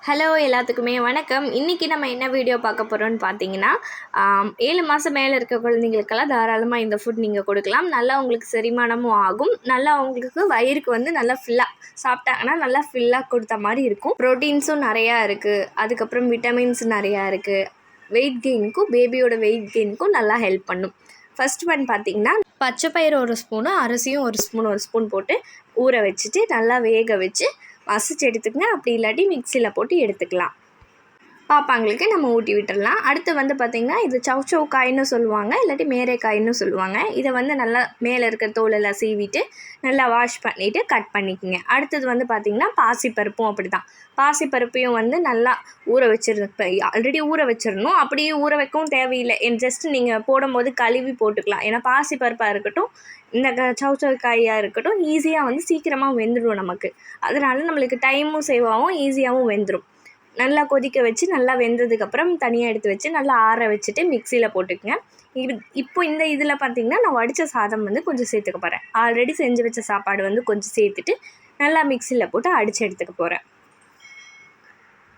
Hello எல்லாத்துக்குமே வணக்கம். இன்றைக்கி நம்ம என்ன வீடியோ பார்க்க போகிறோன்னு பார்த்தீங்கன்னா, 7 மாதம் மேலே இருக்க குழந்தைங்களுக்கெல்லாம் தாராளமாக இந்த ஃபுட் நீங்கள் கொடுக்கலாம். நல்லா உங்களுக்கு செரிமானமும் ஆகும். நல்லா அவங்களுக்கு வயிறுக்கு வந்து நல்லா ஃபில்லாக சாப்பிட்டாங்கன்னா நல்லா ஃபில்லாக கொடுத்த மாதிரி இருக்கும். ப்ரோட்டீன்ஸும் நிறையா இருக்குது, அதுக்கப்புறம் விட்டமின்ஸ் நிறையா இருக்குது. வெயிட் கெயினுக்கும் பேபியோட வெயிட் கெயினுக்கும் நல்லா ஹெல்ப் பண்ணும். ஃபஸ்ட் ஒன் பார்த்திங்கன்னா, பச்சை பயிறு 1 ஸ்பூனு, அரிசியும் 1 ஸ்பூன் போட்டு ஊற வச்சுட்டு நல்லா வேக வச்சு மசிச்சு எடுத்துக்கங்க. அப்படி இல்லாட்டி மிக்சியில் போட்டு எடுத்துக்கலாம். பாப்பாங்களுக்கு நம்ம ஊட்டி விட்டுடலாம். அடுத்து வந்து பார்த்திங்கன்னா, இது சவ் காயின்னு சொல்லுவாங்க, இல்லாட்டி மேரைக்காயின்னு சொல்லுவாங்க. இதை வந்து நல்லா மேலே இருக்க தோலெல்லாம் சீவிட்டு நல்லா வாஷ் பண்ணிவிட்டு கட் பண்ணிக்கோங்க. அடுத்தது வந்து பார்த்திங்கன்னா, பாசிப்பருப்பும் அப்படி தான். பாசிப்பருப்பையும் வந்து நல்லா ஊற வச்சிருந்து ஆல்ரெடி ஊற வச்சிடணும். அப்படியே ஊற வைக்கவும் தேவையில்லை. ஜஸ்ட்டு நீங்கள் போடும்போது கழுவி போட்டுக்கலாம். ஏன்னா பாசிப்பருப்பாக இருக்கட்டும், இந்த சவ் காயாக இருக்கட்டும், ஈஸியாக வந்து சீக்கிரமாக வெந்துடும் நமக்கு. அதனால நம்மளுக்கு டைமும் சேவ் ஆகும், ஈஸியாகவும் வெந்துடும். நல்லா கொதிக்க வச்சு நல்லா வெந்ததுக்கப்புறம் தனியாக எடுத்து வச்சு நல்லா ஆற வச்சுட்டு மிக்சியில் போட்டுக்கங்க. இப்போ இந்த இதில் பார்த்திங்கன்னா, நான் வடித்த சாதம் வந்து கொஞ்சம் சேர்த்துக்க போகிறேன். ஆல்ரெடி செஞ்சு வச்ச சாப்பாடு வந்து கொஞ்சம் சேர்த்துட்டு நல்லா மிக்சியில் போட்டு அடித்து எடுத்துக்க போகிறேன்.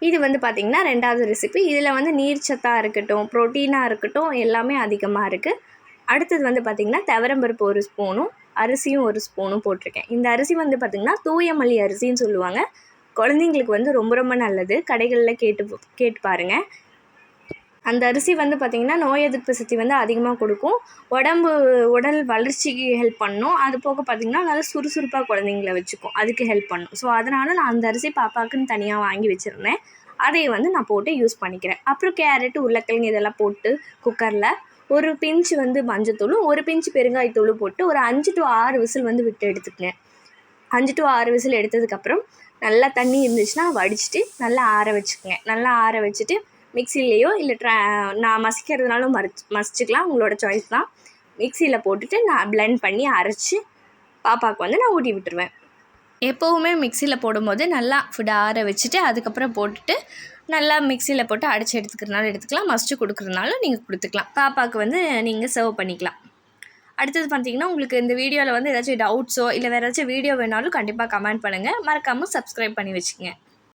இது வந்து பார்த்திங்கன்னா 2வது ரெசிபி. இதில் வந்து நீர்ச்சத்தாக இருக்கட்டும், ப்ரோட்டீனாக இருக்கட்டும், எல்லாமே அதிகமாக இருக்குது. அடுத்தது வந்து பார்த்திங்கன்னா, துவரம்பருப்பு 1 ஸ்பூனும் அரிசியும் 1 ஸ்பூனும் போட்டிருக்கேன். இந்த அரிசி வந்து பார்த்திங்கன்னா தூயமல்லி அரிசின்னு சொல்லுவாங்க. குழந்தைங்களுக்கு வந்து ரொம்ப ரொம்ப நல்லது. கடைகளில் கேட்டு பாருங்கள். அந்த அரிசி வந்து பார்த்திங்கன்னா நோய் எதிர்ப்பு சக்தி வந்து அதிகமாக கொடுக்கும். உடல் வளர்ச்சிக்கு ஹெல்ப் பண்ணும். அது போக பார்த்திங்கன்னா நல்லா சுறுசுறுப்பாக குழந்தைங்கள வச்சுக்கும், அதுக்கு ஹெல்ப் பண்ணும். ஸோ அதனால் நான் அந்த அரிசி பாப்பாவுக்குன்னு தனியாக வாங்கி வச்சுருந்தேன். அதை வந்து நான் போட்டு யூஸ் பண்ணிக்கிறேன். அப்புறம் கேரட்டு, உருளைக்கிழங்கு இதெல்லாம் போட்டு குக்கரில் ஒரு பிஞ்சு வந்து மஞ்சத்தூளும் 1 பிஞ்சு பெருங்காயத்தூளும் போட்டு ஒரு 5 to 6 விசில் வந்து விட்டு எடுத்துக்கங்க. 5 to 6 விசில் எடுத்ததுக்கப்புறம் நல்லா தண்ணி இருந்துச்சுன்னா வடிச்சிட்டு நல்லா ஆற வச்சுக்கோங்க. நல்லா ஆற வச்சுட்டு மிக்சிலேயோ இல்லை நான் மசிக்கிறதுனாலும் மசிச்சுக்கலாம், உங்களோட சாய்ஸ் தான். மிக்சியில் போட்டுட்டு நான் பிளெண்ட் பண்ணி அரைச்சி பாப்பாவுக்கு வந்து நான் ஊட்டி விட்டுருவேன். எப்போவுமே மிக்சியில் போடும்போது நல்லா ஃபுட் ஆற வச்சுட்டு அதுக்கப்புறம் போட்டுட்டு நல்லா மிக்சியில் போட்டு அரைச்சி எடுத்துக்கிறதுனாலும் எடுத்துக்கலாம், மசிச்சு கொடுக்குறதுனாலும் நீங்கள் கொடுத்துக்கலாம். பாப்பாவுக்கு வந்து நீங்கள் சர்வ் பண்ணிக்கலாம். அடுத்தது பார்த்திங்கன்னா, உங்களுக்கு இந்த வீடியோவில் வந்து ஏதாச்சும் டவுட்ஸோ இல்லை வேறு ஏதாச்சும் வீடியோ வேணாலும் கண்டிப்பாக கமெண்ட் பண்ணுங்கள். மறக்காமல் சப்ஸ்கிரைப் பண்ணி வச்சுக்கோங்க.